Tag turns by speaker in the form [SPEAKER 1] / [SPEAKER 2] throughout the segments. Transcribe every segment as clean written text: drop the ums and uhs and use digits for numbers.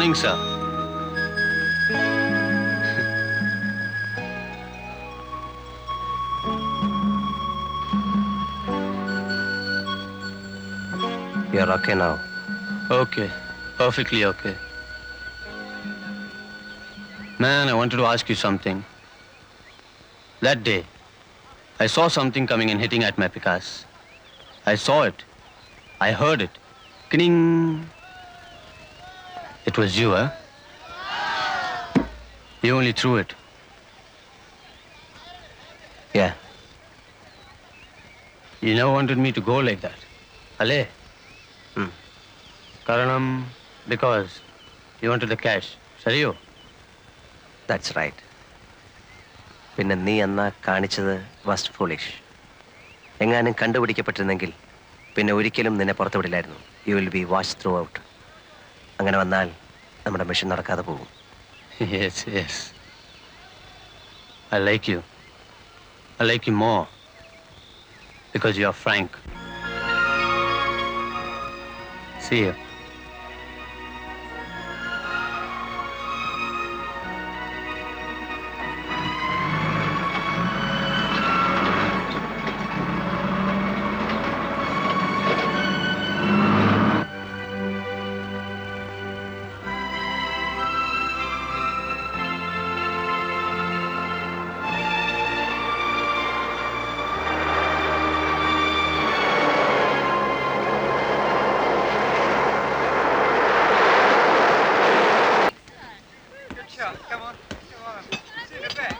[SPEAKER 1] morning, sir.
[SPEAKER 2] You're okay now.
[SPEAKER 1] Okay, perfectly okay. Man, I wanted to ask you something. That day, I saw something coming and hitting at my Picasso. I saw it. I heard it. Kning. It was you, huh? You only threw it.
[SPEAKER 2] Yeah.
[SPEAKER 1] You never wanted me to go like that. Ale. Karanam, because you wanted the cash. Sariyo?
[SPEAKER 2] That's right. പിന്നെ നീ അന്നാ കാണിച്ചത് was foolish. എങ്ങാനും കണ്ടുപിടിക്കപ്പെട്ടിരുന്നെങ്കിൽ പിന്നെ ഒരിക്കലും നിന്നെ പുറത്തു വിടില്ലായിരുന്നു. You will be watched throughout. അങ്ങനെ വന്നാൽ നമ്മുടെ മിഷൻ നടക്കാതെ പോകും.
[SPEAKER 1] Yes, yes. I like you. I like you more. Because you are frank. See you.
[SPEAKER 3] Come on. See you in a bit.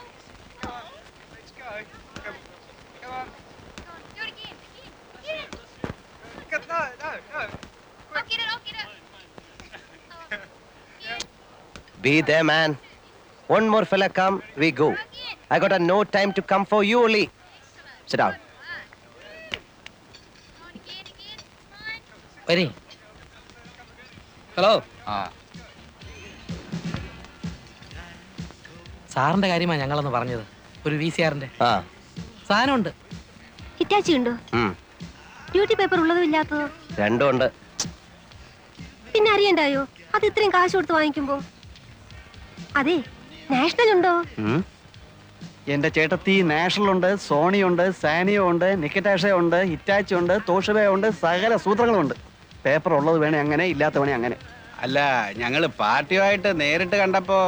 [SPEAKER 3] Come on, let's go. Come on.
[SPEAKER 4] Do it again. Get it.
[SPEAKER 3] No.
[SPEAKER 4] I'll get it.
[SPEAKER 2] Be there, man. One more fella come, we go. I got no time to come for you only. Sit down.
[SPEAKER 5] വരി. Hello. സാറിന്റെ കാര്യമാണ് ഞങ്ങളൊന്ന് പറഞ്ഞത്. ഒരു VCRന്റെ സാധനമുണ്ട്.
[SPEAKER 4] Hitachi ഉണ്ടോ? Duty paper ഉള്ളതും ഇല്ലാത്തതോ?
[SPEAKER 2] രണ്ടും ഉണ്ട്.
[SPEAKER 4] പിന്നെ അറിയണ്ടായോ അത് ഇത്രയും കാശ് കൊടുത്ത് വാങ്ങിക്കുമ്പോ? അതെ, നാഷണൽ ഉണ്ടോ?
[SPEAKER 6] എന്റെ ചേട്ടത്തി നാഷണൽ ഉണ്ട്, സോണി ഉണ്ട്, സാനിയോ ഉണ്ട്, നിക്കറ്റാഷ ഉണ്ട്, ഹിറ്റാച്ചി ഉണ്ട്, തോഷബ ഉണ്ട്, സകല സൂത്രങ്ങളും ഉണ്ട്. പേപ്പർ ഉള്ളത് വേണേ അങ്ങനെ, ഇല്ലാത്ത വേണേ അങ്ങനെ.
[SPEAKER 7] അല്ല, ഞങ്ങള് പാർട്ടിയുമായിട്ട് നേരിട്ട് കണ്ടപ്പോ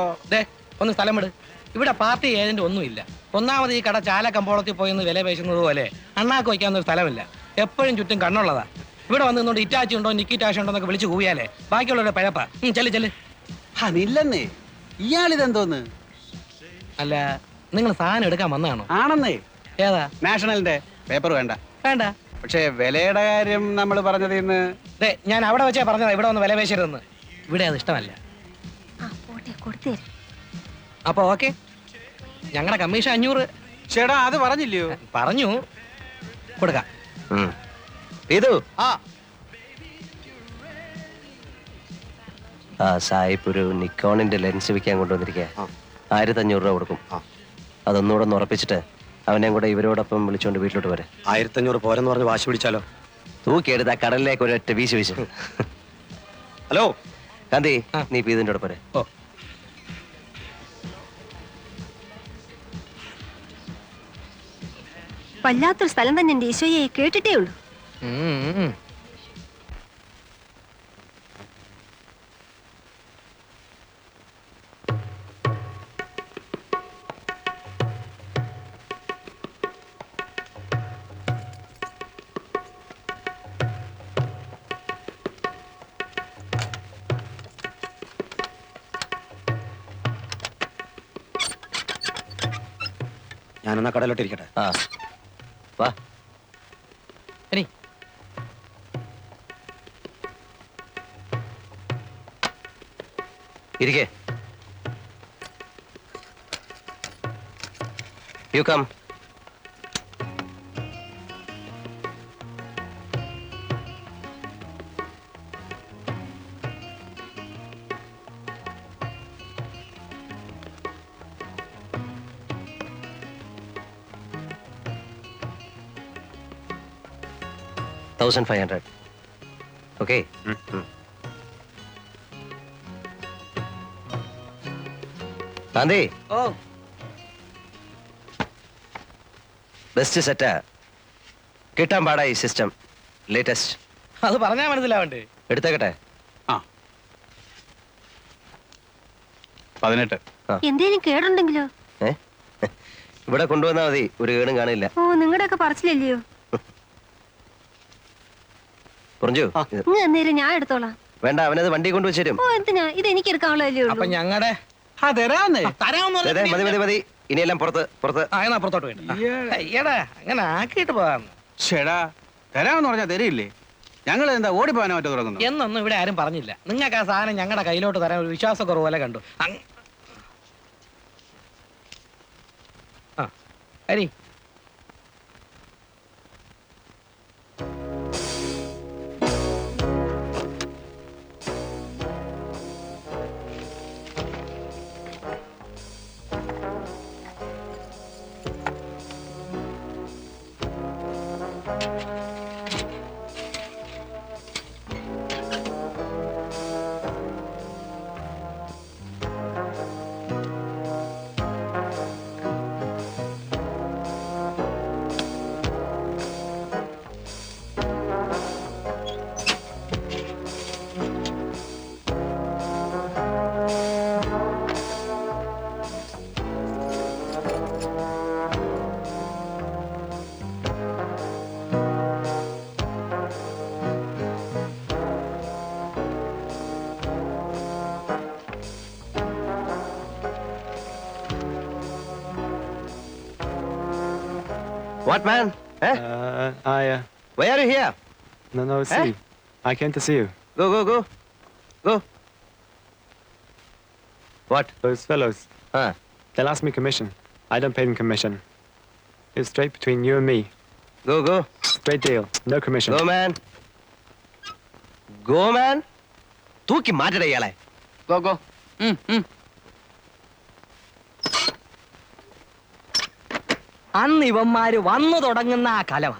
[SPEAKER 5] ഒന്ന് സ്ഥലം വിട്. ഇവിടെ പാർട്ടി ഏജന്റ് ഒന്നുമില്ല. ഒന്നാമത് ഈ കട ചാല കമ്പോളത്തിൽ പോയി വില പേശുന്നത് പോലെ അണ്ണാക്ക് വയ്ക്കാവുന്ന സ്ഥലമില്ല. എപ്പോഴും ചുറ്റും കണ്ണുള്ളതാ. ഇവിടെ വന്ന് നിന്നോണ്ട് ഇറ്റാച്ചി ഉണ്ടോ നിക്കിറ്റാഷ ഉണ്ടോ എന്നൊക്കെ വിളിച്ച് കൂവിയാലേ ബാക്കിയുള്ളവരുടെ പഴപ്പാ. ചെല്ല്.
[SPEAKER 7] അതില്ലെന്നേ, ഇയാളിതെന്തോന്ന്?
[SPEAKER 5] അല്ല, നിങ്ങൾ സാധനം എടുക്കാൻ വന്നതാണോ?
[SPEAKER 7] ആണെന്നേ.
[SPEAKER 5] ഏതാ?
[SPEAKER 7] നാഷണലിന്റെ പേപ്പർ വേണ്ട.
[SPEAKER 5] വേണ്ട.
[SPEAKER 7] പക്ഷേ വിലയുടെ കാര്യം നമ്മൾ പറഞ്ഞത് ഇന്ന്
[SPEAKER 5] ഞാൻ അവിടെ വെച്ചാ പറഞ്ഞതാ ഇവിടെ വന്ന് വില പേശരുതെന്ന്. ഇവിടെ അത് ഇഷ്ടമല്ല. അപ്പൊ ഓക്കെ, ഞങ്ങളുടെ കമ്മീഷൻ 500.
[SPEAKER 7] ചേട്ടാ അത് പറഞ്ഞില്ലയോ?
[SPEAKER 5] പറഞ്ഞു, കൊടുക്കാം.
[SPEAKER 2] ഇതു
[SPEAKER 7] ആ
[SPEAKER 2] സായിപ്പ് ഒരു നിക്കോണിന്റെ ലെൻസ് വിൽക്കാൻ കൊണ്ടുവന്നിരിക്കുക. 1500 രൂപ കൊടുക്കും. അതൊന്നുകൂടെ ഒന്ന് ഉറപ്പിച്ചിട്ട് അവനെ കൂടെ ഇവരോടൊപ്പം വിളിച്ചോണ്ട് വീട്ടിലോട്ട് വരെ.
[SPEAKER 6] 1500 പോരെന്ന് പറഞ്ഞ് വാശി പിടിച്ചാലോ?
[SPEAKER 2] തൂക്കിയെടുത്ത് ആ കടലിലേക്ക് ഒരൊറ്റ വീശ്.
[SPEAKER 6] ഹലോ
[SPEAKER 2] കാന്തി, നീ ഇതിന്റെ കൂടെ പോരെ.
[SPEAKER 4] വല്ലാത്തൊരു സ്ഥലം തന്നെ എന്റെ ഈശോയെ, കേട്ടിട്ടേ ഉള്ളൂ.
[SPEAKER 6] ഞാനെന്നാ കടയിലോട്ട് ഇരിക്കട്ടെ.
[SPEAKER 2] വാ. ഇരിക്കേ. You come. $1,500. Okay? കാന്തി
[SPEAKER 5] ഓ
[SPEAKER 2] ബെസ്റ്റ് സെറ്റാ. കിട്ടാൻ പാടാ ഈ സിസ്റ്റം. ലേറ്റസ്റ്റ്.
[SPEAKER 5] അത് പറഞ്ഞാ മനസ്സിലാവണ്ടേ?
[SPEAKER 2] എടുത്തേക്കട്ടെ.
[SPEAKER 7] ആ 18.
[SPEAKER 4] എന്തേലും കേടുണ്ടെങ്കിലോ?
[SPEAKER 2] ഇവിടെ കൊണ്ടുവന്നാ മതി, ഒരു കേടും കാണില്ല.
[SPEAKER 4] ഓ നിങ്ങളുടെ ഒക്കെ പറച്ചില്ലല്ലയോ?
[SPEAKER 2] പുറഞ്ചു
[SPEAKER 4] ഇങ്ങ് എന്നേലും ഞാൻ എടുത്തോളാം.
[SPEAKER 2] വേണ്ട, അവനത് വണ്ടി കൊണ്ടുവച്ചു തരും.
[SPEAKER 4] ഓ എന്തിനാ, ഇത് എനിക്ക് എടുക്കാനുള്ളതല്ലേ
[SPEAKER 5] അപ്പൊ
[SPEAKER 4] ഉള്ളൂ.
[SPEAKER 5] ഞങ്ങളുടെ
[SPEAKER 7] ആ തരാന്നേ.
[SPEAKER 2] മതി മതി മതി, ഇനിയെല്ലാം പുറത്ത് പുറത്ത്.
[SPEAKER 5] എന്നാ പുറത്തോട്ട് വേണ്ട. അയ്യടാ അങ്ങനെ ആക്കിയിട്ട് പോകാന്ന്.
[SPEAKER 7] ചേടാ തരാമെന്ന് പറഞ്ഞാൽ തരില്ലേ? ഞങ്ങൾ എന്താ ഓടിപ്പോകാനോ മറ്റോ തുടങ്ങുന്നു?
[SPEAKER 5] എന്നൊന്നും ഇവിടെ ആരും പറഞ്ഞില്ല. നിങ്ങൾക്ക് ആ സാധനം ഞങ്ങളുടെ കയ്യിലോട്ട് തരാൻ ഒരു വിശ്വാസക്കുറവ് പോലെ കണ്ടു. ആ Hari
[SPEAKER 2] What man? Why are you here?
[SPEAKER 8] No, see. I came to see you.
[SPEAKER 2] Go. What?
[SPEAKER 8] Those fellows,
[SPEAKER 2] Huh?
[SPEAKER 8] they'll ask me commission. I don't pay them commission. It's straight between you and me.
[SPEAKER 2] Go.
[SPEAKER 8] Straight deal. No commission.
[SPEAKER 2] Go man. Go man. തൂക്കി മാറ്റട ഇയാളെ.
[SPEAKER 7] Go.
[SPEAKER 9] അന്ന് ഇവന്മാര് വന്നു തുടങ്ങുന്ന ആ കലവ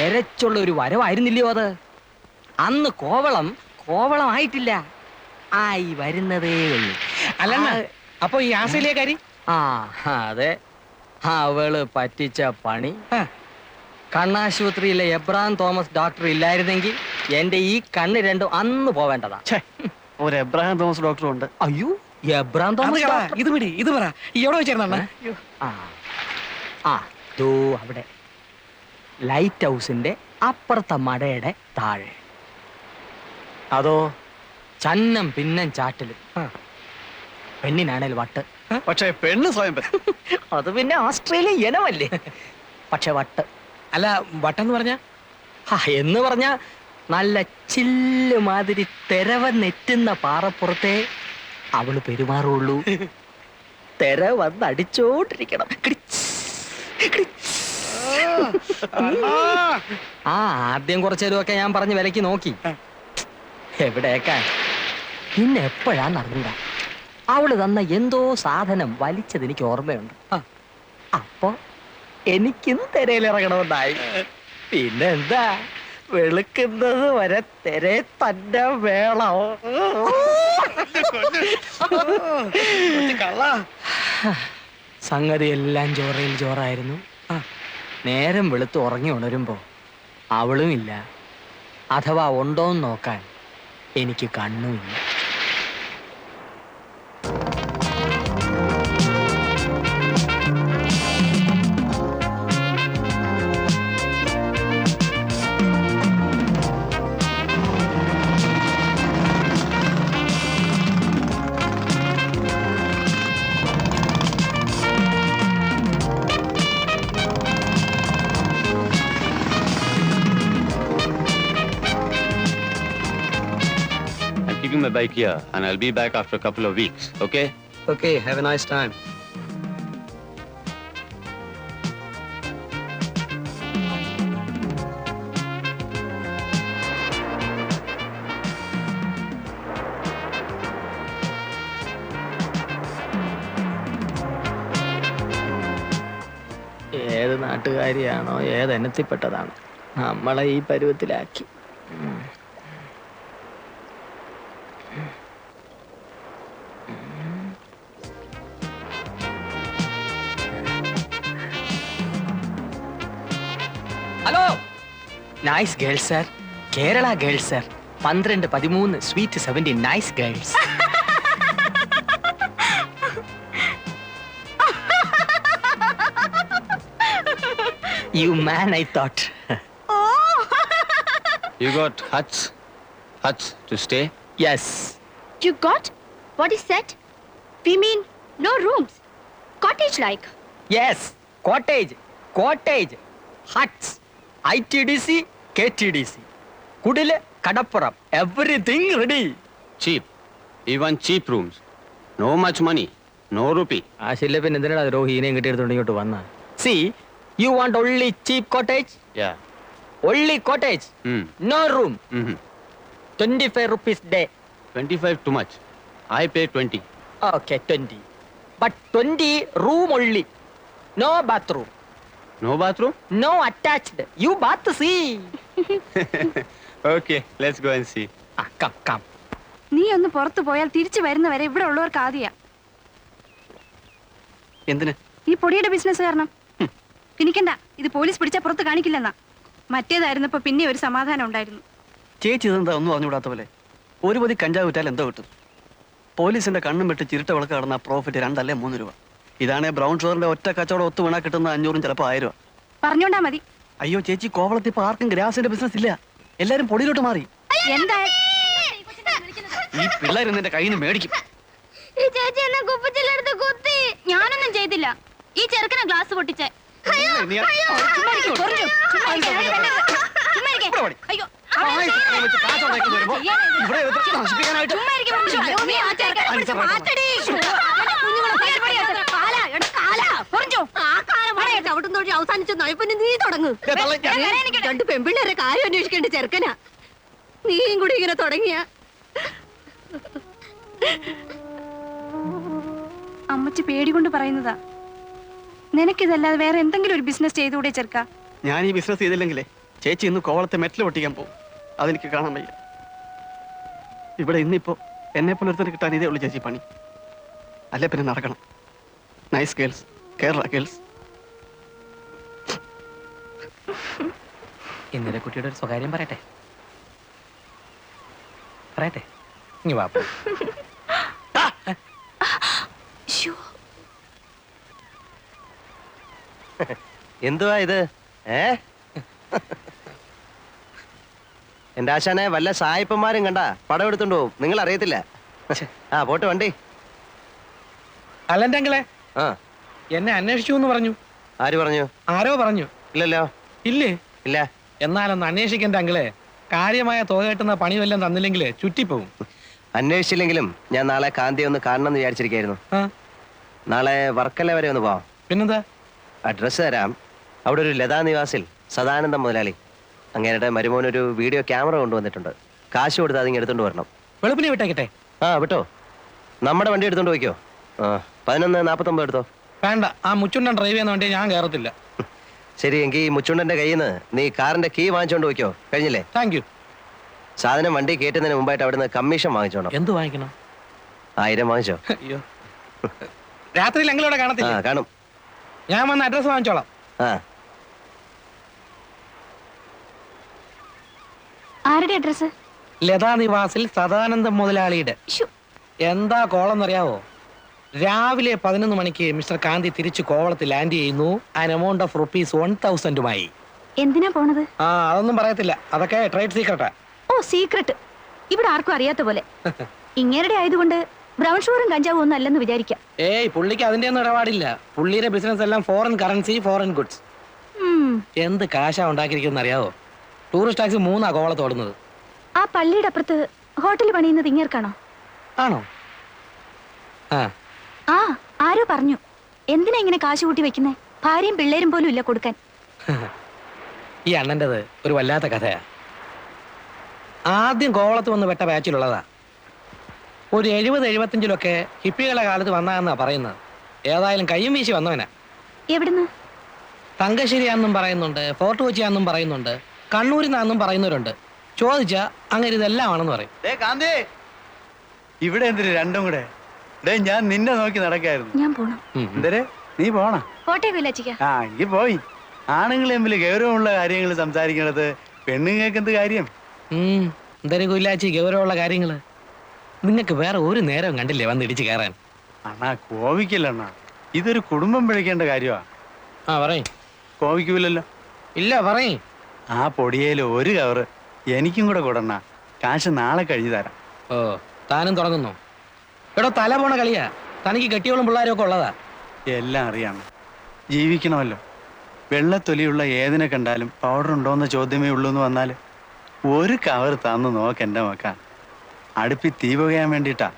[SPEAKER 9] എരച്ചുള്ള ഒരു വരവായിരുന്നില്ലയോ അത്? അന്ന് കോവളമായിട്ടില്ല, ആയി വരുന്നതേ ഉള്ളൂ.
[SPEAKER 5] അല്ല അപ്പൊ ഈ ആസ്ട്രേലിയക്കാരി?
[SPEAKER 9] ആ അതെ, അവള് പറ്റിച്ച പണി. കണ്ണാശുപത്രിയിലെ എബ്രാം തോമസ് ഡോക്ടർ ഇല്ലായിരുന്നെങ്കിൽ എന്റെ ഈ കണ്ണ് രണ്ടും അന്ന് പോവേണ്ടതാ.
[SPEAKER 6] ഒരു എബ്രഹാം തോമസ് ഡോക്ടറും ഉണ്ട്.
[SPEAKER 9] അയ്യോ, എബ്രാം തോമസ് ഡോക്ടർ?
[SPEAKER 5] ഇത് പറ എവിടെ വെച്ചായിരുന്ന?
[SPEAKER 9] ദോ അവിടെ ലൈറ്റ് ഹൗസിന്റെ അപ്പുറത്തെ മടയുടെ താഴെ. അതോ ചന്നം പിന്നം ചാറ്റലും. പെണ്ണിനാണേൽ വട്ട്.
[SPEAKER 6] പക്ഷേ പെണ്ണ് സ്വയം
[SPEAKER 9] അത് പിന്നെ ഓസ്ട്രേലിയ ഇനമല്ലേ. പക്ഷെ വട്ട്.
[SPEAKER 5] അല്ല വട്ടെന്ന് പറഞ്ഞ
[SPEAKER 9] എന്ന് പറഞ്ഞ നല്ല ചില്ല് മാതിരി തെരവ നെറ്റുന്ന പാറപ്പുറത്തെ അവള് പെരുമാറുള്ളൂ. തെര വന്ന് അടിച്ചോണ്ടിരിക്കണം. ആദ്യം കുറച്ചേരുമൊക്കെ ഞാൻ പറഞ്ഞ് വിലക്ക് നോക്കി. എവിടേക്കാൻ പിന്നെ എപ്പോഴാ നടന്നില്ല. അവള് തന്ന എന്തോ സാധനം വലിച്ചത് എനിക്ക് ഓർമ്മയുണ്ട്. അപ്പൊ എനിക്കും തെരയിലിറങ്ങണമെന്നായി. പിന്നെന്താ, വെളുക്കുന്നത് വരെ തെരെ തന്നെ വേണം. സംഗതി എല്ലാം ജോറയിൽ ജോറായിരുന്നു. നേരം വെളുത്ത് ഉറങ്ങി ഉണരുമ്പോ അവളും ഇല്ല, അഥവാ ഉണ്ടോന്ന് നോക്കാൻ എനിക്ക് കണ്ണുമില്ല.
[SPEAKER 1] Keeping my bike here, and I'll be back after a couple of weeks, okay?
[SPEAKER 2] Okay, have a nice time.
[SPEAKER 9] ഏത് നാട്ടുകാരിയാണോ ഏതെനത്തിൽപ്പെട്ടതാണ് നമ്മളെ ഈ പരുവത്തിലാക്കി. Hello. Nice girls sir. Kerala girls sir. 12, 13 sweet 70 nice girls. You man, I thought.
[SPEAKER 1] You got huts? Huts to stay?
[SPEAKER 9] Yes.
[SPEAKER 4] You got? What is that? We mean no rooms. Cottage like.
[SPEAKER 9] Yes. Cottage. Cottage. Huts. ITDC, KTDC. Kudile, Kadappuram. Everything ready.
[SPEAKER 1] Cheap. Even cheap rooms. No much money. No rupee.
[SPEAKER 9] ആ ശില്ലപ്പൻ എന്തിനാ ദ്രോഹീനെയും കിട്ടിയെടുത്തോണ്ട് ഇങ്ങോട്ട് വന്ന? See, you want only cheap cottage?
[SPEAKER 1] Yeah.
[SPEAKER 9] Only cottage. No room. 25 rupees day.
[SPEAKER 1] 25 too much. I pay 20.
[SPEAKER 9] Okay, 20. But 20 room only. No bathroom.
[SPEAKER 1] No bathroom?
[SPEAKER 9] No attached. You bath see.
[SPEAKER 1] Okay, let's go and see.
[SPEAKER 9] Come.
[SPEAKER 4] നീ ഒന്ന് പുറത്തു പോയാൽ തിരിച്ചു വരുന്നവരെ ഇവിടെ ഉള്ളവർക്ക് ആദ്യ.
[SPEAKER 6] എന്തിന്?
[SPEAKER 4] ഈ പൊടിയുടെ ബിസിനസ് കാരണം. എനിക്കെന്താ ഇത് പോലീസ് പിടിച്ചാൽ പുറത്ത് കാണിക്കില്ലെന്നാ. മറ്റേതായിരുന്നപ്പോ പിന്നെ ഒരു സമാധാനം ഉണ്ടായിരുന്നു.
[SPEAKER 6] ചേച്ചി ഇതെന്താ ഒന്നും അറിഞ്ഞുകൂടാത്ത പോലെ? ഒരു പൊതി കഞ്ചാവ് വിറ്റാൽ എന്തോ കിട്ടും? പോലീസിന്റെ കണ്ണും വെട്ട് ചിരുട്ട വിളക്ക് കടന്ന പ്രോഫിറ്റ് 2 അല്ലേ 3 രൂപ. ഇതാണേ ബ്രൗൺ ഷുഗറിന്റെ ഒറ്റ കച്ചവടം ഒത്തു വീണാ കിട്ടുന്ന 500 ചിലപ്പോൾ 1000 രൂപ.
[SPEAKER 4] പറഞ്ഞോണ്ടാ മതി.
[SPEAKER 6] അയ്യോ ചേച്ചി, കോവളത്തിൽ ഇപ്പൊ ആർക്കും ഗ്രാസിന്റെ ബിസിനസ് ഇല്ല. എല്ലാരും പൊടിയിലോട്ട് മാറി.
[SPEAKER 4] എന്താ
[SPEAKER 6] ഈ പിള്ളേർ എന്റെ കയ്യിൽ നിന്ന് മേടിക്കും.
[SPEAKER 4] ഞാനൊന്നും ചെയ്തില്ല. ഈ ചെറുക്കനെ ഗ്ലാസ് പൊട്ടിച്ചേ. അവസാനിച്ച നയപ്പന്നെ നീ തുടങ്ങും. 2 പെൺപിള്ളേരെ കാര്യം അന്വേഷിക്കേണ്ട ചെറുക്കനാ. നീയും കൂടി ഇങ്ങനെ തുടങ്ങിയ. അമ്മച്ചി പേടി കൊണ്ട് പറയുന്നതാ. നിനക്കിതല്ലാതെ വേറെ എന്തെങ്കിലും ഒരു ബിസിനസ് ചെയ്തുകൂടെ ചെറുക്ക?
[SPEAKER 6] ഞാൻ ഈ ബിസിനസ് ചെയ്തില്ലെങ്കിലേ ചേച്ചി ഇന്ന് കോവളത്തെ മെറ്റൽ പൊട്ടിക്കാൻ പോകും. അതെനിക്ക് കാണാൻ വയ്യ. ഇവിടെ ഇന്നിപ്പോ എന്നെ പോലെ ഒരുത്തന്നെ കിട്ടാൻ ഇതേ ഉള്ളു ചേച്ചി പണി. അല്ലെ പിന്നെ നടക്കണം. Nice girls, Kerala girls.
[SPEAKER 5] ഇന്നലെ കുട്ടിയുടെ ഒരു സ്വകാര്യം പറയട്ടെ. ഇനി വാ.
[SPEAKER 2] എന്തുവാ ഇത്? എന്റെ ആശാനെ വല്ല സായിപ്പന്മാരും കണ്ട പടം എടുത്തോണ്ട് പോവും. നിങ്ങൾ അറിയത്തില്ല. ആ പോട്ട് വണ്ടി.
[SPEAKER 5] അല്ലെന്റെ അങ്കിളെ,
[SPEAKER 2] ആ
[SPEAKER 5] എന്നെ അന്വേഷിച്ചു എന്ന് പറഞ്ഞു.
[SPEAKER 2] ആര് പറഞ്ഞു?
[SPEAKER 5] ആരോ പറഞ്ഞു.
[SPEAKER 2] ഇല്ലല്ലോ.
[SPEAKER 5] ഇല്ലേ?
[SPEAKER 2] ഇല്ല.
[SPEAKER 5] എന്നാലൊന്ന് അന്വേഷിക്കണ്ട അങ്കിളെ. കാര്യമായ തുക കിട്ടുന്ന പണി വല്ലതും തന്നില്ലെങ്കിൽ ചുറ്റിപ്പോവും.
[SPEAKER 2] അന്വേഷിച്ചില്ലെങ്കിലും ഞാൻ നാളെ കാന്തിയെ ഒന്ന് കാണണം എന്ന് വിചാരിച്ചിരിക്കായിരുന്നു. നാളെ വർക്കല വരെ ഒന്ന് പോവാം.
[SPEAKER 5] പിന്നെന്താ?
[SPEAKER 2] അഡ്രസ്സ് തരാം. അവിടെ ഒരു ലതാ നിവാസിൽ സദാനന്ദം മുതലാളി അങ്ങേരുടെ മരുമോനൊരു വീഡിയോ ക്യാമറ കൊണ്ടുവന്നിട്ടുണ്ട്. കാശ് കൊടുത്ത് അതിങ്ങ് എടുത്തോണ്ട് വരണം.
[SPEAKER 5] വെളുപ്പിനെ വിട്ടേക്കട്ടെ?
[SPEAKER 2] ആ വിട്ടോ. നമ്മുടെ വണ്ടി എടുത്തോണ്ട് പോയിക്കോ. 11:49 എടുത്തോ.
[SPEAKER 5] വേണ്ട, ആ മുച്ചുണ്ടൻ ഡ്രൈവ് ചെയ്യുന്ന വണ്ടി ഞാൻ കയറത്തില്ല.
[SPEAKER 2] ശരി, എങ്കിൽ ഈ മുച്ചുണ്ടന്റെ കയ്യിൽ നിന്ന് നീ കാറിന്റെ കീ വാങ്ങിച്ചോണ്ട് പോയിക്കോ. കഴിഞ്ഞില്ലേ?
[SPEAKER 5] Thank you.
[SPEAKER 2] സാധനം വണ്ടി കയറ്റുന്നതിന് മുമ്പായിട്ട് അവിടുന്ന് കമ്മീഷൻ വാങ്ങിച്ചോണം.
[SPEAKER 5] എന്ത് വാങ്ങിക്കണം?
[SPEAKER 2] 1000 വാങ്ങിച്ചോ.
[SPEAKER 5] അയ്യോ, രാത്രിയിൽ എങ്കിലൂടെ കാണത്തില്ല.
[SPEAKER 2] കാണും.
[SPEAKER 5] ഞാൻ വന്ന് അഡ്രസ് വാങ്ങിച്ചോളാം.
[SPEAKER 4] ആരുടെ അഡ്രസ്?
[SPEAKER 5] ലതാ നിവാസിൽ സദാനന്ദം മുതലാളിയുടെ. എന്താ കോളെന്നറിയാവോ? രാവിലെ 11 മണിക്ക് മിസ്റ്റർ കാന്തി തിരിച്ചു കോവളത്തിൽ ലാൻഡ് ചെയ്യുന്നു. ആൻ എമൗണ്ട് ഓഫ് ₹1000
[SPEAKER 4] എന്തിനാ പോണത്?
[SPEAKER 5] അതൊന്നും പറയത്തില്ല. അതൊക്കെ ട്രേഡ് സീക്രട്ടാ.
[SPEAKER 4] ഓ, സീക്രട്ട്. ഇവിടെ ആർക്കും അറിയാത്ത പോലെ. ഇങ്ങേരുടെ ആയതുകൊണ്ട് ബ്രൗൺ ഷുഗറും കഞ്ചാവും ഒന്നും അല്ലെന്ന് വിചാരിക്കാം.
[SPEAKER 5] ഏയ്, പുള്ളിക്ക് അതിന്റെ ഒന്നും ഇടപാടില്ല. പുള്ളിയുടെ ബിസിനസ് എല്ലാം ഫോറിൻ കറൻസി, ഫോറിൻ ഗുഡ്സ്. എന്ത് കാശാ ഉണ്ടാക്കിയിരിക്കുന്ന അറിയാവോ? ടൂറിസ്റ്റ് ടാക്സി 3 കോവളത്ത് ഓടുന്നത്.
[SPEAKER 4] ആ പള്ളിയുടെ അപ്പുറത്ത് ഹോട്ടൽ പണിയുന്നത് ഇങ്ങേർക്കാണോ?
[SPEAKER 5] ആണോ?
[SPEAKER 4] ആ, ആരോ പറഞ്ഞു. എന്തിനാ ഇങ്ങനെ കാശ് കൂട്ടി വെക്കുന്നേ? ഭാര്യയും പിള്ളേരും പോലും ഇല്ല കൊടുക്കാൻ.
[SPEAKER 5] ഈ അണ്ണൻ്റെത് ഒരു വല്ലാത്ത കഥയാ. ആദ്യം കോവളത്ത് വന്ന് വെട്ട ബാച്ചിലുള്ളതാ. ഒരു 70-75 ഹിപ്പികളുടെ കാലത്ത് വന്നാന്നാ പറയുന്നത്. ഏതായാലും കയ്യും വീശി വന്നവനാ.
[SPEAKER 4] എവിടുന്ന്?
[SPEAKER 5] തങ്കശ്ശേരിയാന്നും പറയുന്നുണ്ട്, ഫോർട്ട് കൊച്ചിയാന്നും പറയുന്നുണ്ട്, കണ്ണൂരിന്നാന്നും പറയുന്നവരുണ്ട്. ചോദിച്ചാ അങ്ങനെ ഇതെല്ലാം ആണെന്ന് പറയും.
[SPEAKER 7] ഇവിടെ എന്തിനു രണ്ടും കൂടെ? ഞാൻ നിന്നെ നോക്കി നടക്കായിരുന്നു.
[SPEAKER 4] ഞാൻ പോണം.
[SPEAKER 7] എന്തേ നീ പോണ?
[SPEAKER 4] പോട്ടെ കൊല്ലച്ചിക്ക.
[SPEAKER 7] ഈ പോയി. ആണുങ്ങൾ തമ്മിൽ ഗൗരവമുള്ള കാര്യങ്ങൾ സംസാരിക്കണത് പെണ്ണുങ്ങൾക്ക് എന്ത് കാര്യം?
[SPEAKER 5] എന്തൊരു കുല്ലാച്ചി ഗൗരവമുള്ള കാര്യങ്ങള്. നിങ്ങൾക്ക് വേറെ ഒരു നേരം കണ്ടില്ലേ വന്ന് ഇടിച്ച് കയറാൻ?
[SPEAKER 7] അണ്ണാ കോപിക്കല്ല, ഇതൊരു കുടുംബം പിഴയ്ക്കേണ്ട കാര്യമാ.
[SPEAKER 5] പറയും.
[SPEAKER 7] കോപിക്കൂലല്ലോ?
[SPEAKER 5] ഇല്ല, പറയും.
[SPEAKER 7] ആ പൊടിയേല് ഒരു കവറ് എനിക്കും കൂടെ കൊടുണ്ണ. കാശ് നാളെ കഴിഞ്ഞു തരാം.
[SPEAKER 5] ഓ, താനും തുടങ്ങുന്നു. എടോ, തല പോണ കളിയാ. തനിക്ക് കെട്ടിയോളും പിള്ളേരും ഒക്കെ ഉള്ളതാ.
[SPEAKER 7] എല്ലാം അറിയാം, ജീവിക്കണമല്ലോ. വെള്ളത്തൊലിയുള്ള ഏതിനെ കണ്ടാലും പൗഡർ ഉണ്ടോയെന്ന ചോദ്യമേ ഉള്ളൂ എന്ന് വന്നാൽ ഒരു കവർ തന്നു നോക്കെൻ്റെ മക്ക. അടുപ്പി തീ പുകയാൻ വേണ്ടിയിട്ടാ.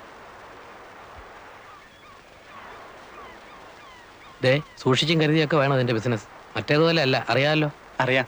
[SPEAKER 5] ദേ, സൂക്ഷിച്ചും കരുതിയൊക്കെ വേണം അതിന്റെ ബിസിനസ്. മറ്റേതുപോലെ അല്ല, അറിയാമല്ലോ.
[SPEAKER 7] അറിയാം.